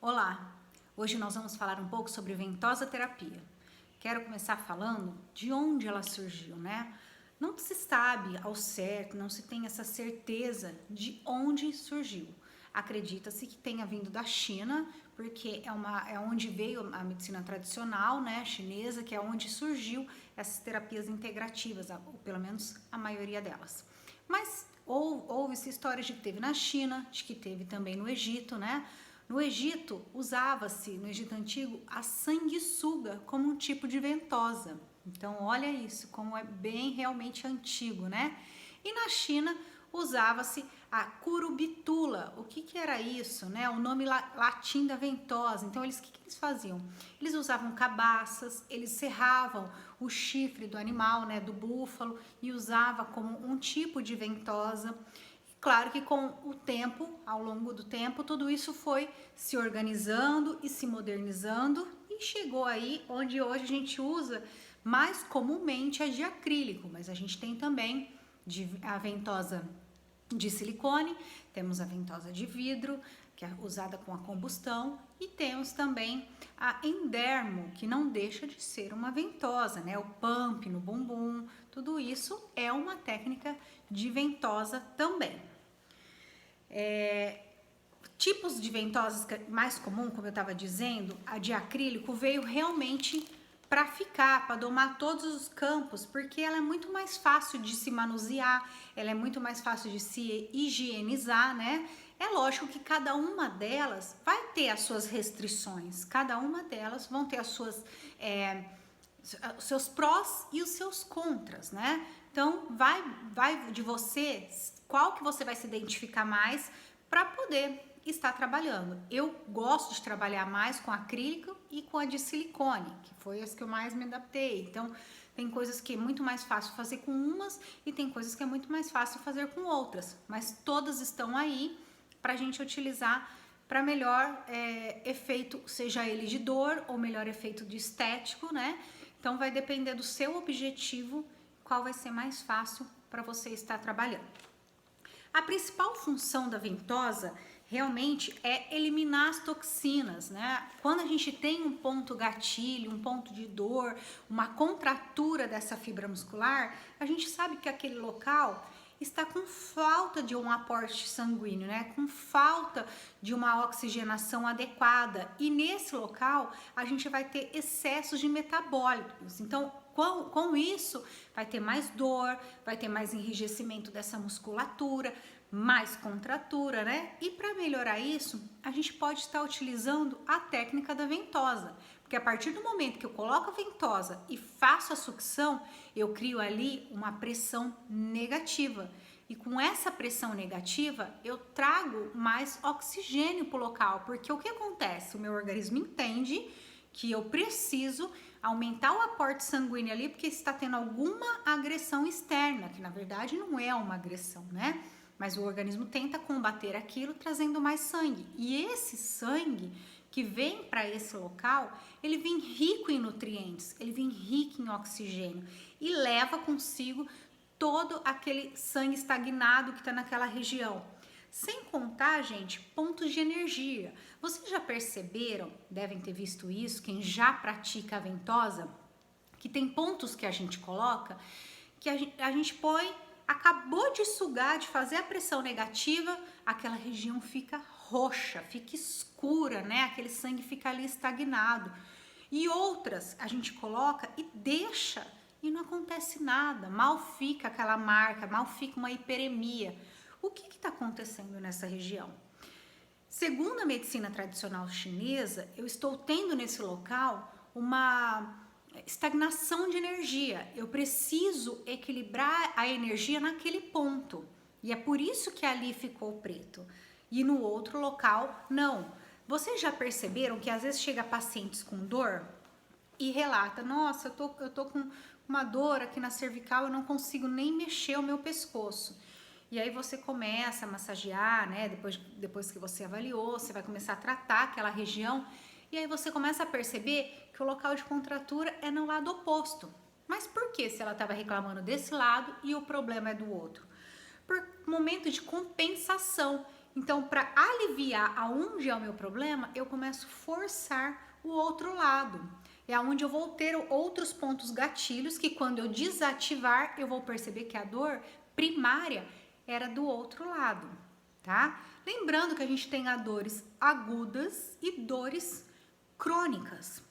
Olá! Hoje nós vamos falar um pouco sobre ventosa terapia. Quero começar falando de onde ela surgiu, né? Não se sabe ao certo, não se tem essa certeza de onde surgiu. Acredita-se que tenha vindo da China, porque é onde veio a medicina tradicional, né, chinesa, que é onde surgiu essas terapias integrativas, ou pelo menos a maioria delas. Mas houve-se histórias de que teve na China, de que teve também no Egito, né? No Egito, usava-se, no Egito Antigo, a sanguessuga como um tipo de ventosa. Então, olha isso, como é bem realmente antigo, né? E na China, usava-se a curubitula. O que era isso, né? O nome latim da ventosa. Então, o que eles faziam? Eles usavam cabaças, eles serravam o chifre do animal, né, do búfalo, e usava como um tipo de ventosa. Claro que com o tempo, ao longo do tempo, tudo isso foi se organizando e se modernizando e chegou aí onde hoje a gente usa mais comumente a de acrílico, mas a gente tem também a ventosa de silicone, temos a ventosa de vidro, que é usada com a combustão, e temos também a endermo, que não deixa de ser uma ventosa, né? O pump no bumbum, tudo isso é uma técnica de ventosa também. Tipos de ventosas mais comum, como eu estava dizendo, a de acrílico veio realmente para ficar, para domar todos os campos, porque ela é muito mais fácil de se manusear, ela é muito mais fácil de se higienizar, né? É lógico que cada uma delas vai ter as suas restrições, cada uma delas vão ter os seus prós e os seus contras, né? Então, vai de você, qual que você vai se identificar mais para poder estar trabalhando. Eu gosto de trabalhar mais com acrílico e com a de silicone, que foi as que eu mais me adaptei. Então, tem coisas que é muito mais fácil fazer com umas e tem coisas que é muito mais fácil fazer com outras, mas todas estão aí para a gente utilizar para melhor efeito, seja ele de dor ou melhor efeito de estético, né? Então vai depender do seu objetivo, qual vai ser mais fácil para você estar trabalhando. A principal função da ventosa realmente é eliminar as toxinas, né? Quando a gente tem um ponto gatilho, um ponto de dor, uma contratura dessa fibra muscular, a gente sabe que aquele local está com falta de um aporte sanguíneo, né? Com falta de uma oxigenação adequada. E nesse local a gente vai ter excessos de metabólitos. Então, com isso, vai ter mais dor, vai ter mais enrijecimento dessa musculatura, mais contratura, né? E para melhorar isso, a gente pode estar utilizando a técnica da ventosa, porque a partir do momento que eu coloco a ventosa e faço a sucção, eu crio ali uma pressão negativa. E com essa pressão negativa, eu trago mais oxigênio para o local, porque o que acontece? O meu organismo entende que eu preciso aumentar o aporte sanguíneo ali, porque está tendo alguma agressão externa, que na verdade não é uma agressão, né? Mas o organismo tenta combater aquilo trazendo mais sangue. E esse sangue que vem para esse local, ele vem rico em nutrientes, ele vem rico em oxigênio e leva consigo todo aquele sangue estagnado que está naquela região. Sem contar, gente, pontos de energia. Vocês já perceberam, devem ter visto isso, quem já pratica a ventosa, que tem pontos que a gente coloca, que a gente põe, acabou de sugar, de fazer a pressão negativa, aquela região fica roxa, fica escura, né? Aquele sangue fica ali estagnado. E outras a gente coloca e deixa e não acontece nada, mal fica aquela marca, mal fica uma hiperemia. O que está acontecendo nessa região? Segundo a medicina tradicional chinesa, eu estou tendo nesse local uma estagnação de energia. Eu preciso equilibrar a energia naquele ponto. E é por isso que ali ficou preto. E no outro local, não. Vocês já perceberam que às vezes chega pacientes com dor e relata: nossa, eu tô com uma dor aqui na cervical, eu não consigo nem mexer o meu pescoço. E aí você começa a massagear, né? Depois que você avaliou, você vai começar a tratar aquela região. E aí você começa a perceber que o local de contratura é no lado oposto. Mas por que se ela estava reclamando desse lado e o problema é do outro? Por momento de compensação. Então, para aliviar aonde é o meu problema, eu começo a forçar o outro lado. É onde eu vou ter outros pontos gatilhos que quando eu desativar, eu vou perceber que a dor primária era do outro lado, tá? Lembrando que a gente tem dores agudas e dores crônicas.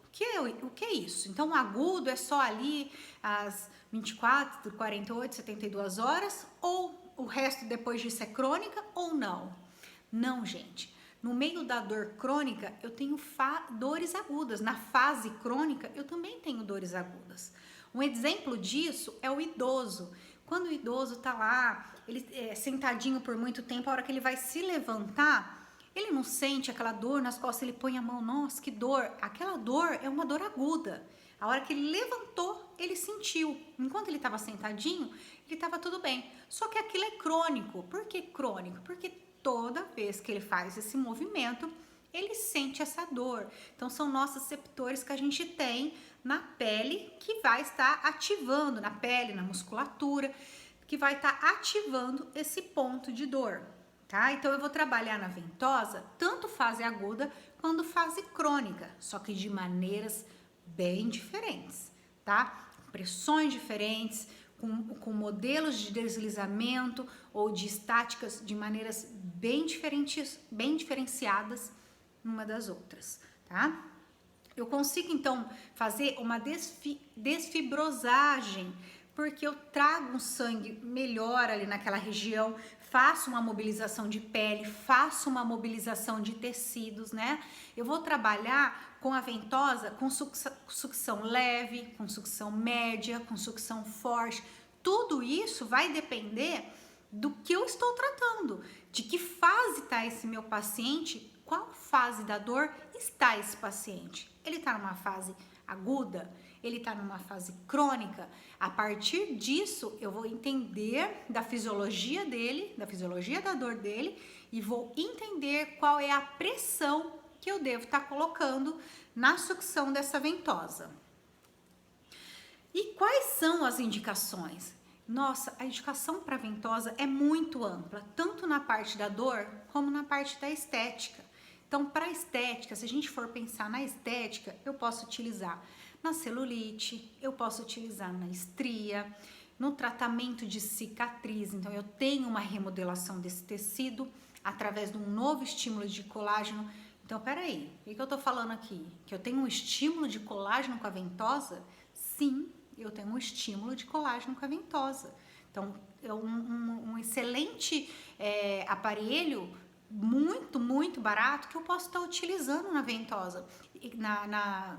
O que é isso? Então, o agudo é só ali às 24, 48, 72 horas, ou o resto depois disso é crônica ou não? Não, gente. No meio da dor crônica, eu tenho dores agudas. Na fase crônica, eu também tenho dores agudas. Um exemplo disso é o idoso. Quando o idoso tá lá, ele é sentadinho por muito tempo, a hora que ele vai se levantar, ele não sente aquela dor nas costas, ele põe a mão, nossa, que dor. Aquela dor é uma dor aguda. A hora que ele levantou, ele sentiu. Enquanto ele estava sentadinho, ele estava tudo bem. Só que aquilo é crônico. Por que crônico? Porque toda vez que ele faz esse movimento, ele sente essa dor. Então, são nossos receptores que a gente tem na pele que vai estar ativando, na pele, na musculatura, que vai estar ativando esse ponto de dor, tá? Então, eu vou trabalhar na ventosa, tanto fase aguda quanto fase crônica, só que de maneiras bem diferentes, tá? Pressões diferentes, com modelos de deslizamento ou de estáticas de maneiras bem diferentes, bem diferenciadas uma das outras, tá? Eu consigo, então, fazer uma desfibrosagem, porque eu trago um sangue melhor ali naquela região, faço uma mobilização de pele, faço uma mobilização de tecidos, né? Eu vou trabalhar com a ventosa, com sucção leve, com sucção média, com sucção forte. Tudo isso vai depender do que eu estou tratando, de que fase está esse meu paciente, qual fase da dor está esse paciente. Ele está numa fase aguda? Ele está numa fase crônica? A partir disso, eu vou entender da fisiologia dele, da fisiologia da dor dele, e vou entender qual é a pressão que eu devo estar colocando na sucção dessa ventosa. E quais são as indicações? Nossa, a indicação para ventosa é muito ampla, tanto na parte da dor como na parte da estética. Então, para a estética, se a gente for pensar na estética, eu posso utilizar na celulite, eu posso utilizar na estria, no tratamento de cicatriz. Então, eu tenho uma remodelação desse tecido através de um novo estímulo de colágeno. Então, peraí, o que eu tô falando aqui? Que eu tenho um estímulo de colágeno com a ventosa? Sim, eu tenho um estímulo de colágeno com a ventosa. Então, é um excelente aparelho, muito barato, que eu posso estar utilizando na ventosa,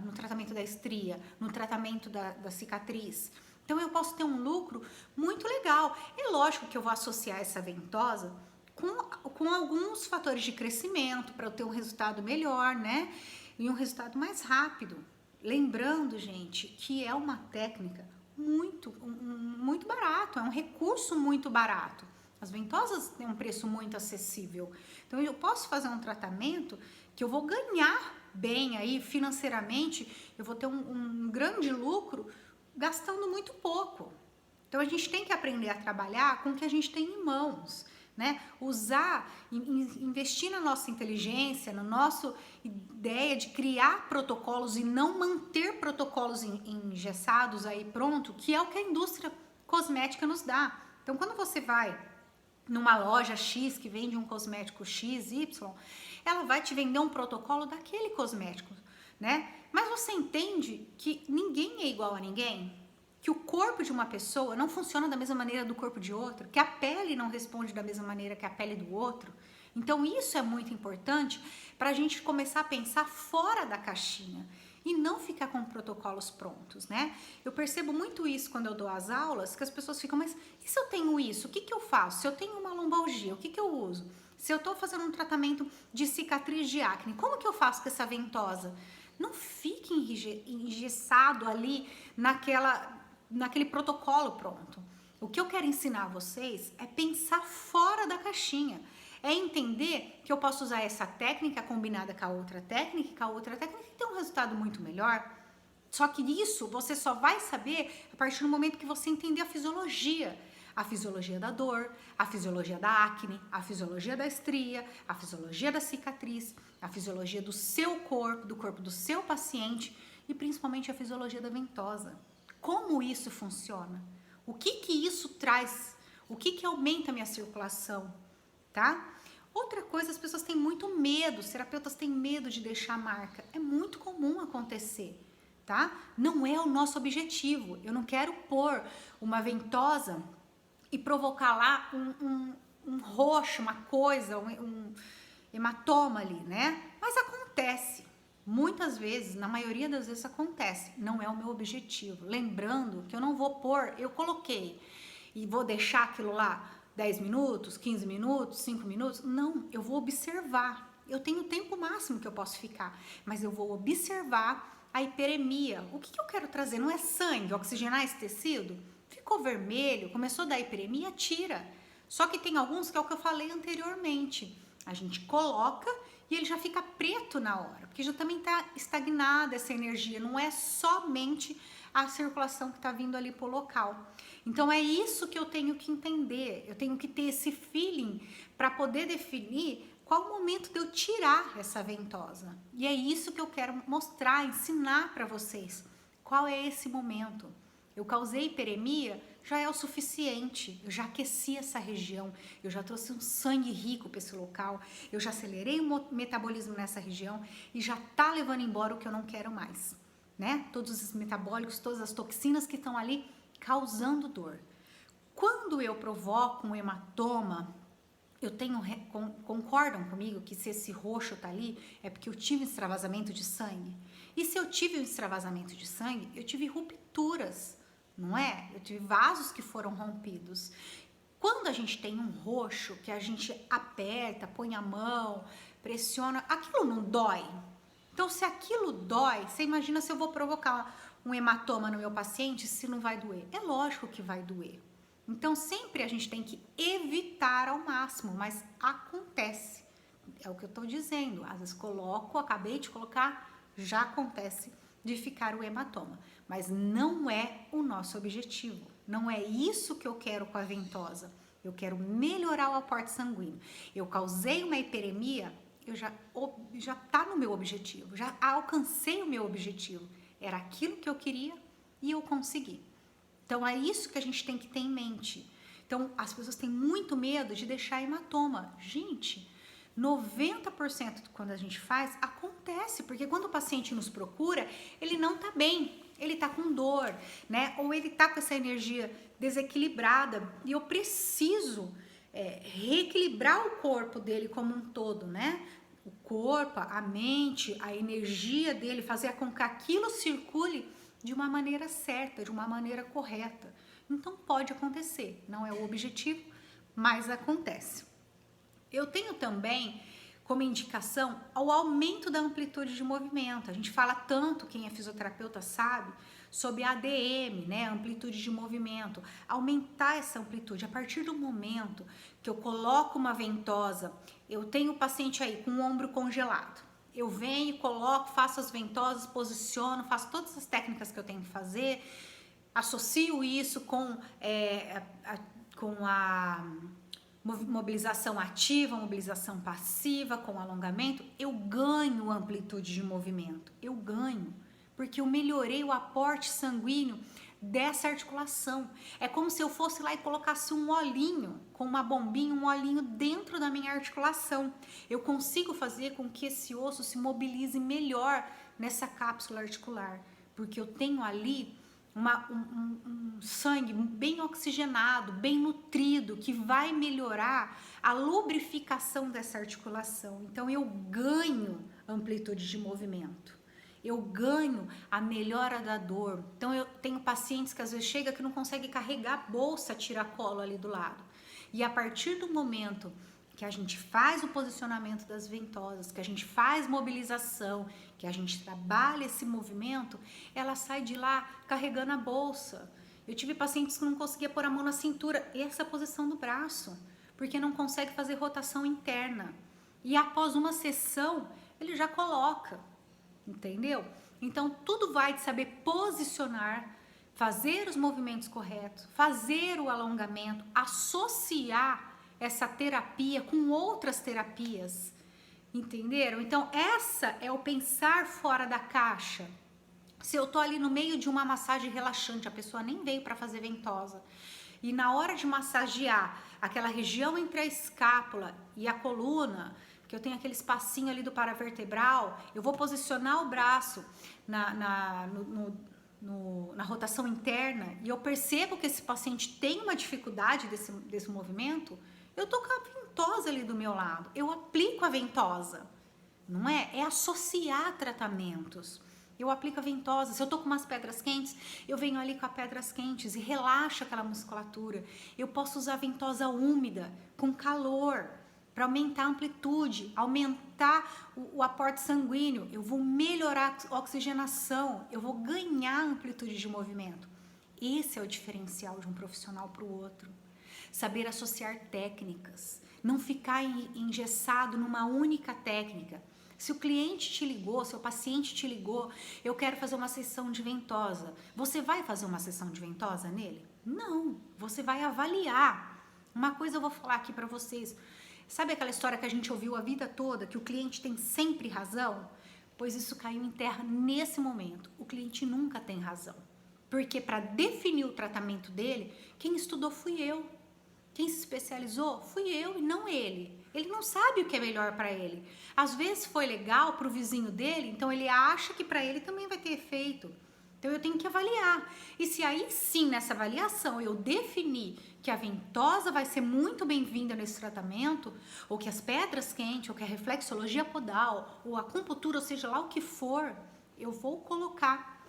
no tratamento da estria, no tratamento da cicatriz. Então, eu posso ter um lucro muito legal. É lógico que eu vou associar essa ventosa com alguns fatores de crescimento para eu ter um resultado melhor, né? E um resultado mais rápido. Lembrando, gente, que é uma técnica muito barato, é um recurso muito barato. As ventosas têm um preço muito acessível. Então, eu posso fazer um tratamento que eu vou ganhar bem aí financeiramente, eu vou ter um grande lucro gastando muito pouco. Então, a gente tem que aprender a trabalhar com o que a gente tem em mãos, né? Investir na nossa inteligência, na nossa ideia de criar protocolos e não manter protocolos engessados aí pronto, que é o que a indústria cosmética nos dá. Então, quando você vai numa loja X que vende um cosmético X, Y, ela vai te vender um protocolo daquele cosmético, né? Mas você entende que ninguém é igual a ninguém? Que o corpo de uma pessoa não funciona da mesma maneira do corpo de outro, que a pele não responde da mesma maneira que a pele do outro. Então, isso é muito importante para a gente começar a pensar fora da caixinha e não ficar com protocolos prontos, né? Eu percebo muito isso quando eu dou as aulas, que as pessoas ficam, mas e se eu tenho isso, o que que eu faço? Se eu tenho uma lombalgia, o que que eu uso? Se eu tô fazendo um tratamento de cicatriz de acne, como que eu faço com essa ventosa? Não fique engessado ali naquele protocolo pronto. O que eu quero ensinar a vocês é pensar fora da caixinha. É entender que eu posso usar essa técnica combinada com a outra técnica e ter um resultado muito melhor. Só que isso você só vai saber a partir do momento que você entender a fisiologia. A fisiologia da dor, a fisiologia da acne, a fisiologia da estria, a fisiologia da cicatriz, a fisiologia do seu corpo, do corpo do seu paciente e principalmente a fisiologia da ventosa. Como isso funciona? O que isso traz? O que aumenta a minha circulação, tá? Outra coisa, as pessoas têm muito medo, os terapeutas têm medo de deixar marca. É muito comum acontecer, tá? Não é o nosso objetivo. Eu não quero pôr uma ventosa e provocar lá um roxo, uma coisa, um hematoma ali, né? Mas acontece. Muitas vezes, na maioria das vezes acontece. Não é o meu objetivo. Lembrando que eu não vou pôr, eu coloquei e vou deixar aquilo lá 10 minutos, 15 minutos, 5 minutos. Não, eu vou observar. Eu tenho o tempo máximo que eu posso ficar, mas eu vou observar a hiperemia. O que eu quero trazer? Não é sangue, oxigenar esse tecido? Ficou vermelho, começou a dar hiperemia, tira. Só que tem alguns que é o que eu falei anteriormente. A gente coloca e ele já fica preto na hora, porque já também está estagnada essa energia, não é somente a circulação que está vindo ali pro local. Então é isso que eu tenho que entender, eu tenho que ter esse feeling para poder definir qual o momento de eu tirar essa ventosa. E é isso que eu quero mostrar, ensinar para vocês. Qual é esse momento? Eu causei hiperemia, já é o suficiente, eu já aqueci essa região, eu já trouxe um sangue rico para esse local, eu já acelerei o metabolismo nessa região e já tá levando embora o que eu não quero mais, né? Todos os metabólicos, todas as toxinas que estão ali causando dor. Quando eu provoco um hematoma, concordam comigo que se esse roxo tá ali é porque eu tive extravasamento de sangue? E se eu tive um extravasamento de sangue, eu tive rupturas, não é? Eu tive vasos que foram rompidos. Quando a gente tem um roxo, que a gente aperta, põe a mão, pressiona, aquilo não dói? Então, se aquilo dói, você imagina se eu vou provocar um hematoma no meu paciente, se não vai doer? É lógico que vai doer. Então, sempre a gente tem que evitar ao máximo, mas acontece. É o que eu estou dizendo. Às vezes acabei de colocar, já acontece de ficar o hematoma. Mas não é o nosso objetivo. Não é isso que eu quero com a ventosa. Eu quero melhorar o aporte sanguíneo. Eu causei uma hiperemia, já tá no meu objetivo. Já alcancei o meu objetivo. Era aquilo que eu queria e eu consegui. Então, é isso que a gente tem que ter em mente. Então, as pessoas têm muito medo de deixar hematoma. Gente, 90% quando a gente faz, acontece. Porque quando o paciente nos procura, ele não tá bem. Ele tá com dor, né? Ou ele tá com essa energia desequilibrada. E eu preciso reequilibrar o corpo dele como um todo, né? O corpo, a mente, a energia dele, fazer com que aquilo circule de uma maneira certa, de uma maneira correta. Então pode acontecer, não é o objetivo, mas acontece. Eu tenho também como indicação o aumento da amplitude de movimento. A gente fala tanto, quem é fisioterapeuta sabe, sobre ADM, né, amplitude de movimento. Aumentar essa amplitude. A partir do momento que eu coloco uma ventosa, eu tenho o paciente aí com o ombro congelado. Eu venho, coloco, faço as ventosas, posiciono, faço todas as técnicas que eu tenho que fazer, associo isso com a mobilização ativa, mobilização passiva, com alongamento, eu ganho amplitude de movimento, eu ganho, porque eu melhorei o aporte sanguíneo dessa articulação. É como se eu fosse lá e colocasse um olhinho, com uma bombinha, um olhinho dentro da minha articulação. Eu consigo fazer com que esse osso se mobilize melhor nessa cápsula articular, porque eu tenho ali um sangue bem oxigenado, bem nutrido, que vai melhorar a lubrificação dessa articulação. Então eu ganho amplitude de movimento. Eu ganho a melhora da dor. Então eu tenho pacientes que às vezes chega que não consegue carregar a bolsa tiracolo ali do lado. E a partir do momento que a gente faz o posicionamento das ventosas, que a gente faz mobilização, que a gente trabalha esse movimento, ela sai de lá carregando a bolsa. Eu tive pacientes que não conseguia pôr a mão na cintura, essa é a posição do braço, porque não consegue fazer rotação interna. E após uma sessão, ele já coloca. Entendeu? Então, tudo vai de saber posicionar, fazer os movimentos corretos, fazer o alongamento, associar essa terapia com outras terapias, entenderam? Então, essa é o pensar fora da caixa. Se eu tô ali no meio de uma massagem relaxante, a pessoa nem veio para fazer ventosa, e na hora de massagear aquela região entre a escápula e a coluna, que eu tenho aquele espacinho ali do paravertebral, eu vou posicionar o braço na rotação interna e eu percebo que esse paciente tem uma dificuldade desse movimento, eu tô com a ventosa ali do meu lado, eu aplico a ventosa, não é? É associar tratamentos. Eu aplico a ventosa, se eu tô com umas pedras quentes, eu venho ali com as pedras quentes e relaxo aquela musculatura. Eu posso usar ventosa úmida, com calor, para aumentar a amplitude, aumentar o aporte sanguíneo. Eu vou melhorar a oxigenação, eu vou ganhar amplitude de movimento. Esse é o diferencial de um profissional para o outro. Saber associar técnicas, não ficar engessado numa única técnica. Se o cliente te ligou, se o paciente te ligou, eu quero fazer uma sessão de ventosa. Você vai fazer uma sessão de ventosa nele? Não, você vai avaliar. Uma coisa eu vou falar aqui para vocês. Sabe aquela história que a gente ouviu a vida toda, que o cliente tem sempre razão? Pois isso caiu em terra nesse momento. O cliente nunca tem razão. Porque para definir o tratamento dele, quem estudou fui eu. Quem se especializou fui eu e não ele. Ele não sabe o que é melhor para ele. Às vezes foi legal para o vizinho dele, então ele acha que para ele também vai ter efeito. Então eu tenho que avaliar. E se aí sim, nessa avaliação, eu definir que a ventosa vai ser muito bem-vinda nesse tratamento, ou que as pedras quentes, ou que a reflexologia podal, ou a acupuntura, ou seja lá o que for, eu vou colocar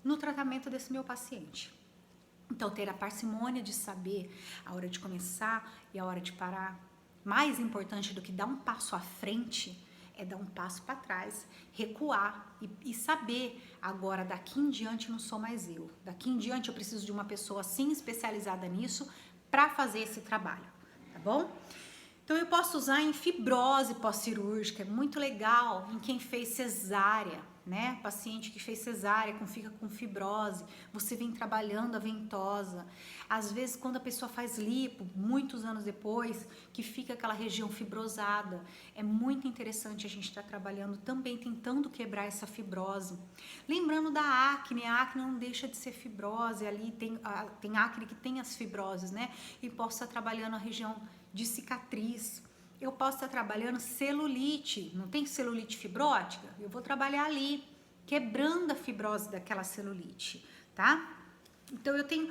no tratamento desse meu paciente. Então, ter a parcimônia de saber a hora de começar e a hora de parar. Mais importante do que dar um passo à frente é dar um passo para trás, recuar e saber, agora daqui em diante não sou mais eu. Daqui em diante eu preciso de uma pessoa assim especializada nisso para fazer esse trabalho, tá bom? Então eu posso usar em fibrose pós-cirúrgica, é muito legal em quem fez cesárea, né? Paciente que fez cesárea, fica com fibrose, você vem trabalhando a ventosa. Às vezes quando a pessoa faz lipo, muitos anos depois, que fica aquela região fibrosada, é muito interessante a gente estar trabalhando também, tentando quebrar essa fibrose. Lembrando da acne, a acne não deixa de ser fibrose, ali tem acne que tem as fibroses, né? E posso estar trabalhando a região de cicatriz. Eu posso estar trabalhando celulite, não tem celulite fibrótica? Eu vou trabalhar ali, quebrando a fibrose daquela celulite, tá? Então eu tenho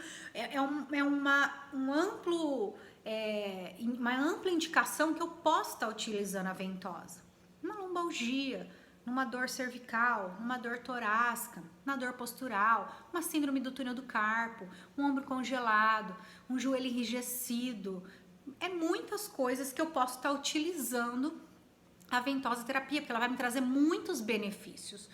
uma ampla indicação que eu posso estar utilizando a ventosa. Uma lombalgia, numa dor cervical, numa dor torácica, na dor postural, uma síndrome do túnel do carpo, um ombro congelado, um joelho enrijecido. É muitas coisas que eu posso estar utilizando a ventosa terapia, porque ela vai me trazer muitos benefícios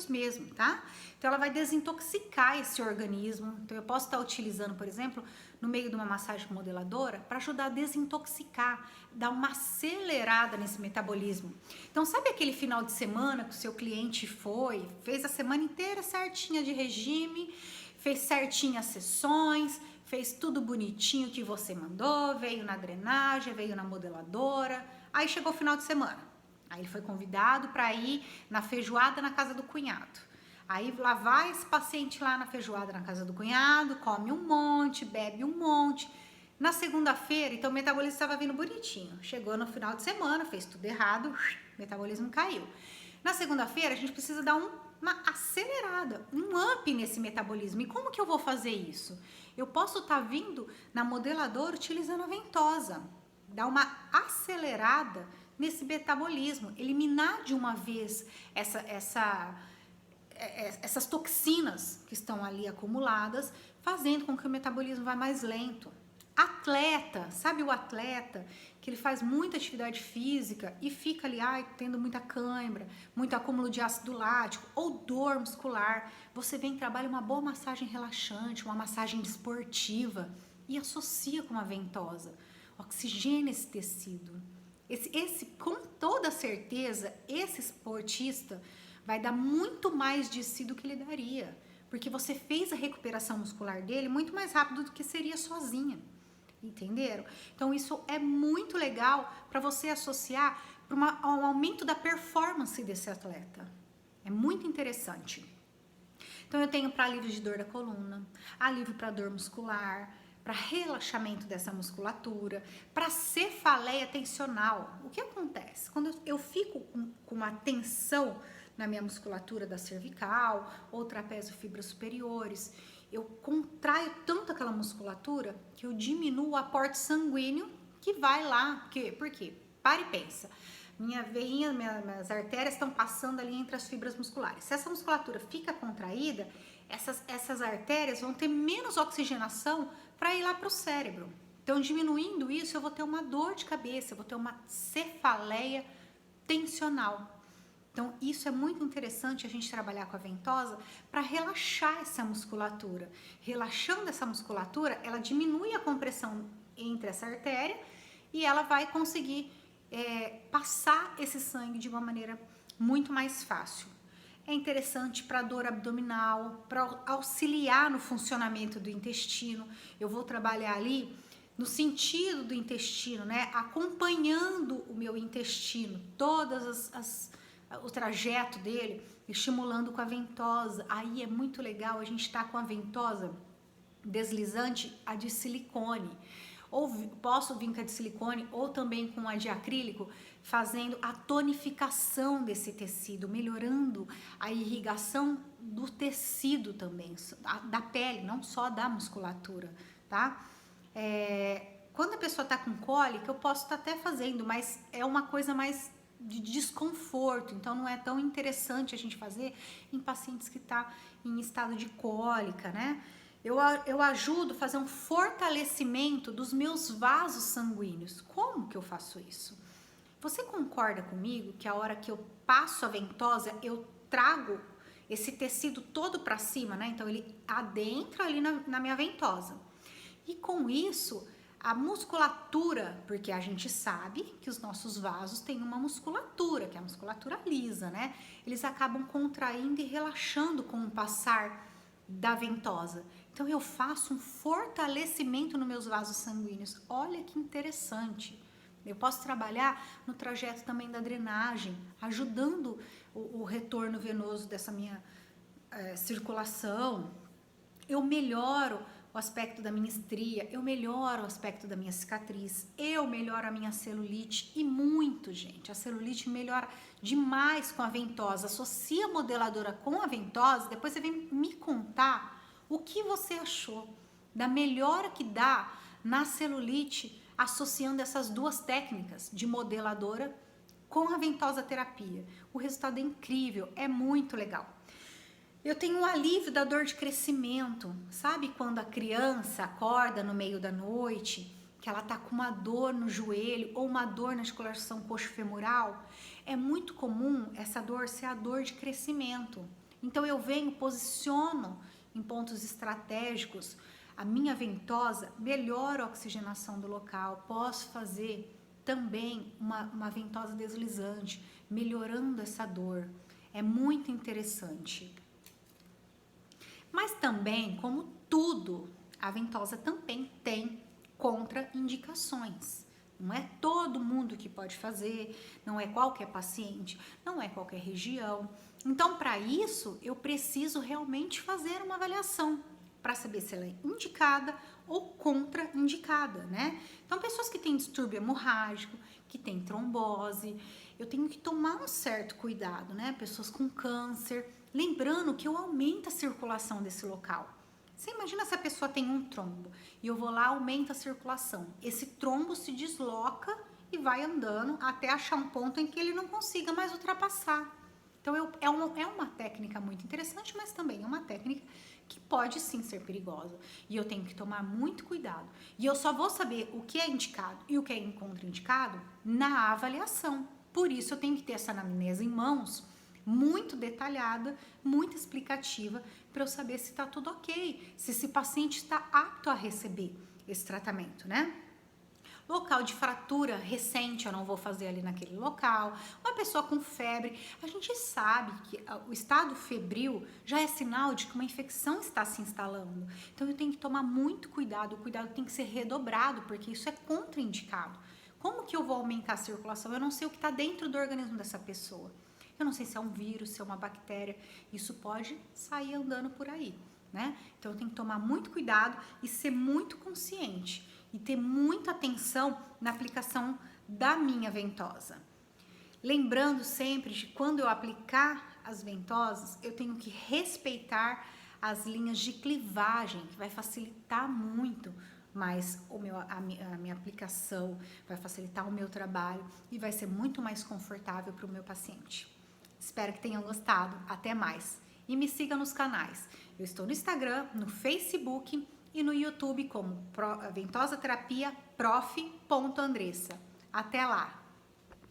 mesmo, tá? Então ela vai desintoxicar esse organismo. Então eu posso estar utilizando, por exemplo, no meio de uma massagem modeladora para ajudar a desintoxicar, dar uma acelerada nesse metabolismo. Então sabe aquele final de semana que o seu cliente fez a semana inteira certinha de regime, fez certinho as sessões, fez tudo bonitinho que você mandou, veio na drenagem, veio na modeladora, aí chegou o final de semana. Aí ele foi convidado para ir na feijoada na casa do cunhado. Aí lá vai esse paciente lá na feijoada na casa do cunhado, come um monte, bebe um monte. Na segunda-feira, então o metabolismo estava vindo bonitinho. Chegou no final de semana, fez tudo errado, o metabolismo caiu. Na segunda-feira, a gente precisa dar uma acelerada, um up nesse metabolismo. E como que eu vou fazer isso? Eu posso estar vindo na modeladora utilizando a ventosa, dar uma acelerada nesse metabolismo, eliminar de uma vez essas toxinas que estão ali acumuladas, fazendo com que o metabolismo vá mais lento. Atleta, sabe o atleta que ele faz muita atividade física e fica ali, tendo muita cãibra, muito acúmulo de ácido lático ou dor muscular, você vem e trabalha uma boa massagem relaxante, uma massagem desportiva e associa com uma ventosa, oxigena esse tecido. Com toda certeza, esse esportista vai dar muito mais de si do que ele daria, porque você fez a recuperação muscular dele muito mais rápido do que seria sozinha. Entenderam? Então isso é muito legal para você associar para um aumento da performance desse atleta. É muito interessante. Então eu tenho para alívio de dor da coluna, alívio para dor muscular, para relaxamento dessa musculatura, para cefaleia tensional. O que acontece? Quando eu fico com uma tensão na minha musculatura da cervical ou trapézio fibras superiores, eu contraio tanto aquela musculatura que eu diminuo o aporte sanguíneo que vai lá. Por quê? Para e pensa. Minha veinha, minhas artérias estão passando ali entre as fibras musculares. Se essa musculatura fica contraída, essas artérias vão ter menos oxigenação para ir lá para o cérebro. Então, diminuindo isso, eu vou ter uma dor de cabeça, eu vou ter uma cefaleia tensional. Então, isso é muito interessante a gente trabalhar com a ventosa para relaxar essa musculatura. Relaxando essa musculatura, ela diminui a compressão entre essa artéria e ela vai conseguir passar esse sangue de uma maneira muito mais fácil. É interessante para dor abdominal, para auxiliar no funcionamento do intestino. Eu vou trabalhar ali no sentido do intestino, né? Acompanhando o meu intestino, o trajeto dele, estimulando com a ventosa. Aí é muito legal a gente estar com a ventosa deslizante, a de silicone. Ou posso vir com a de silicone ou também com a de acrílico, fazendo a tonificação desse tecido, melhorando a irrigação do tecido também, da pele, não só da musculatura, tá? Quando a pessoa tá com cólica, eu posso estar até fazendo, mas é uma coisa mais de desconforto, então não é tão interessante a gente fazer em pacientes que tá em estado de cólica, né? Eu ajudo a fazer um fortalecimento dos meus vasos sanguíneos. Como que eu faço isso? Você concorda comigo que a hora que eu passo a ventosa, eu trago esse tecido todo para cima, né? Então ele adentra ali na minha ventosa. E com isso, a musculatura, porque a gente sabe que os nossos vasos têm uma musculatura, que é a musculatura lisa, né? Eles acabam contraindo e relaxando com o passar da ventosa. Então eu faço um fortalecimento nos meus vasos sanguíneos. Olha que interessante. Eu posso trabalhar no trajeto também da drenagem, ajudando o retorno venoso dessa minha circulação. Eu melhoro o aspecto da minha estria, eu melhoro o aspecto da minha cicatriz, eu melhoro a minha celulite e muito, gente. A celulite melhora demais com a ventosa. Associa a modeladora com a ventosa, depois você vem me contar o que você achou da melhora que dá na celulite associando essas duas técnicas de modeladora com a ventosa terapia. O resultado é incrível, é muito legal. Eu tenho um alívio da dor de crescimento. Sabe quando a criança acorda no meio da noite, que ela tá com uma dor no joelho ou uma dor na articulação coxofemoral? É muito comum essa dor ser a dor de crescimento. Então eu venho, posiciono em pontos estratégicos a minha ventosa, melhora a oxigenação do local. Posso fazer também uma ventosa deslizante, melhorando essa dor. É muito interessante. Mas também, como tudo, a ventosa também tem contraindicações. Não é todo mundo que pode fazer, não é qualquer paciente, não é qualquer região. Então, para isso, eu preciso realmente fazer uma avaliação para saber se ela é indicada ou contraindicada, né? Então, pessoas que têm distúrbio hemorrágico, que têm trombose, eu tenho que tomar um certo cuidado, né? Pessoas com câncer, lembrando que eu aumento a circulação desse local. Você imagina se a pessoa tem um trombo e eu vou lá, aumento a circulação. Esse trombo se desloca e vai andando até achar um ponto em que ele não consiga mais ultrapassar. Então, é uma técnica muito interessante, mas também é uma técnica que pode sim ser perigosa. E eu tenho que tomar muito cuidado. E eu só vou saber o que é indicado e o que é contraindicado na avaliação. Por isso, eu tenho que ter essa anamnese em mãos, muito detalhada, muito explicativa, para eu saber se está tudo ok, se esse paciente está apto a receber esse tratamento, né? Local de fratura recente, eu não vou fazer ali naquele local. Uma pessoa com febre, a gente sabe que o estado febril já é sinal de que uma infecção está se instalando. Então eu tenho que tomar muito cuidado, o cuidado tem que ser redobrado, porque isso é contraindicado. Como que eu vou aumentar a circulação? Eu não sei o que está dentro do organismo dessa pessoa. Eu não sei se é um vírus, se é uma bactéria. Isso pode sair andando por aí, né? Então eu tenho que tomar muito cuidado e ser muito consciente e ter muita atenção na aplicação da minha ventosa. Lembrando sempre de quando eu aplicar as ventosas, eu tenho que respeitar as linhas de clivagem, que vai facilitar muito mais a minha aplicação, vai facilitar o meu trabalho e vai ser muito mais confortável para o meu paciente. Espero que tenham gostado. Até mais. E me siga nos canais. Eu estou no Instagram, no Facebook e no YouTube como Ventosa Terapia Prof.Andressa. Até lá!